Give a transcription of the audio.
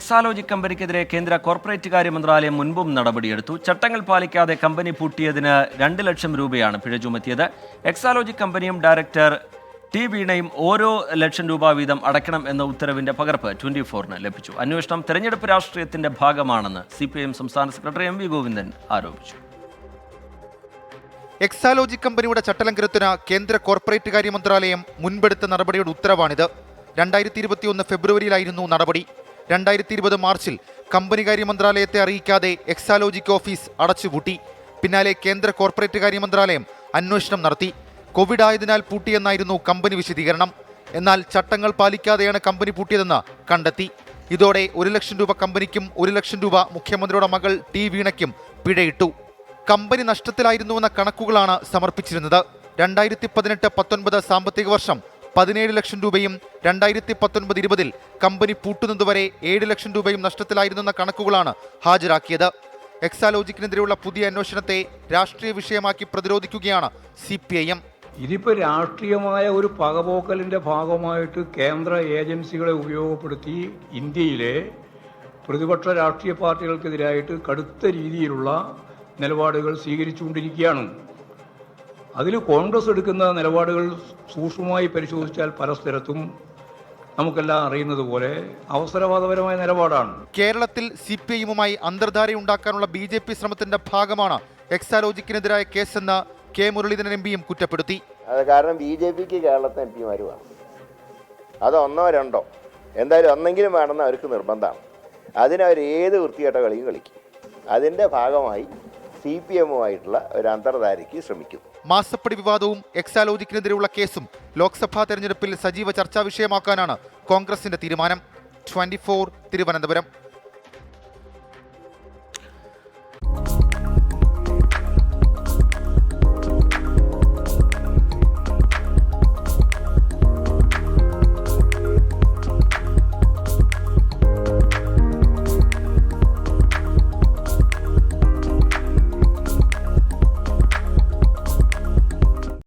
എക്സാലോജിക് കമ്പനിക്കെതിരെ കേന്ദ്ര കോർപ്പറേറ്റ് കാര്യ മന്ത്രാലയം മുൻപും നടപടിയെടുത്തു. ചട്ടങ്ങൾ പാലിക്കാതെ കമ്പനി പൂട്ടിയതിന് 2 ലക്ഷം രൂപയാണ് പിഴ ചുമത്തിയത്. എക്സാലോജിക് കമ്പനിയും ഡയറക്ടർ ടി വീണയും ഓരോ ലക്ഷം രൂപ വീതം അടയ്ക്കണം എന്ന ഉത്തരവിന്റെ പകർപ്പ് 24-ന് ലഭിച്ചു. അന്വേഷണം തെരഞ്ഞെടുപ്പ് രാഷ്ട്രീയത്തിന്റെ ഭാഗമാണെന്ന് CPIM സംസ്ഥാന സെക്രട്ടറി MV ഗോവിന്ദൻ ആരോപിച്ചു. എക്സാലോജിക് കമ്പനിയുടെ ചട്ടലംഘനത്തിന് കേന്ദ്ര കോർപ്പറേറ്റ് കാര്യ മന്ത്രാലയം മുൻപെടുത്ത നടപടിയുടെ ഉത്തരവാണിത്. 2021 ഫെബ്രുവരിയിലായിരുന്നു നടപടി. 2020 മാർച്ചിൽ കമ്പനി കാര്യ മന്ത്രാലയത്തെ അറിയിക്കാതെ എക്സാലോജിക് ഓഫീസ് അടച്ചുപൂട്ടി. പിന്നാലെ കേന്ദ്ര കോർപ്പറേറ്റ് കാര്യ മന്ത്രാലയം അന്വേഷണം നടത്തി. കോവിഡ് ആയതിനാൽ പൂട്ടിയെന്നായിരുന്നു കമ്പനി വിശദീകരണം. എന്നാൽ ചട്ടങ്ങൾ പാലിക്കാതെയാണ് കമ്പനി പൂട്ടിയതെന്ന് കണ്ടെത്തി. ഇതോടെ 1 ലക്ഷം രൂപ കമ്പനിക്കും 1 ലക്ഷം രൂപ മുഖ്യമന്ത്രിയുടെ മകൾ ടി വീണയ്ക്കും പിഴയിട്ടു. കമ്പനി നഷ്ടത്തിലായിരുന്നുവെന്ന കണക്കുകളാണ് സമർപ്പിച്ചിരുന്നത്. 2018-19 സാമ്പത്തിക വർഷം 17 ലക്ഷം രൂപയും 2019-20 കമ്പനി പൂട്ടുന്നതുവരെ 7 ലക്ഷം രൂപയും നഷ്ടത്തിലായിരുന്നെന്ന കണക്കുകളാണ് ഹാജരാക്കിയത്. എക്സാലോജിക്കിനെതിരെയുള്ള പുതിയ അന്വേഷണത്തെ രാഷ്ട്രീയ വിഷയമാക്കി പ്രതിരോധിക്കുകയാണ് CPIM. ഇതിപ്പോൾ രാഷ്ട്രീയമായ ഒരു പകപോക്കലിൻ്റെ ഭാഗമായിട്ട് കേന്ദ്ര ഏജൻസികളെ ഉപയോഗപ്പെടുത്തി ഇന്ത്യയിലെ പ്രതിപക്ഷ രാഷ്ട്രീയ പാർട്ടികൾക്കെതിരായിട്ട് കടുത്ത രീതിയിലുള്ള നിലപാടുകൾ സ്വീകരിച്ചുകൊണ്ടിരിക്കുകയാണ്. അതിൽ കോൺഗ്രസ് എടുക്കുന്ന നിലപാടുകൾ സൂക്ഷ്മമായി പരിശോധിച്ചാൽ പല സ്ഥലത്തും നമുക്കെല്ലാം അറിയുന്നത് പോലെ അവസരവാദപരമായ നിലപാടാണ്. കേരളത്തിൽ CPIM-മായി അന്തർധാരയുണ്ടാക്കാനുള്ള BJP ശ്രമത്തിന്റെ ഭാഗമാണ് എക്സാലോജിക്കിനെതിരായ കേസെന്ന് കെ മുരളീധരൻ MPയും കുറ്റപ്പെടുത്തി. അത് കാരണം BJPക്ക് കേരളത്തിൽ MP വേണം. അത് ഒന്നോ രണ്ടോ എന്തായാലും ഒന്നെങ്കിലും വേണമെന്ന് അവർക്ക് നിർബന്ധമാണ്. അതിനവർ ഏത് വൃത്തികെട്ട കളിയും കളിക്കും. അതിൻ്റെ ഭാഗമായി CPIM-മായിട്ടുള്ള ഒരു അന്തർധാരയ്ക്ക് ശ്രമിക്കും. മാസപ്പടി വിവാദവും എക്സാലോജിക്കിനെതിരെയുള്ള കേസും ലോക്സഭാ തെരഞ്ഞെടുപ്പിൽ സജീവ ചർച്ചാ വിഷയമാക്കാനാണ് കോൺഗ്രസിന്റെ തീരുമാനം. 24 തിരുവനന്തപുരം.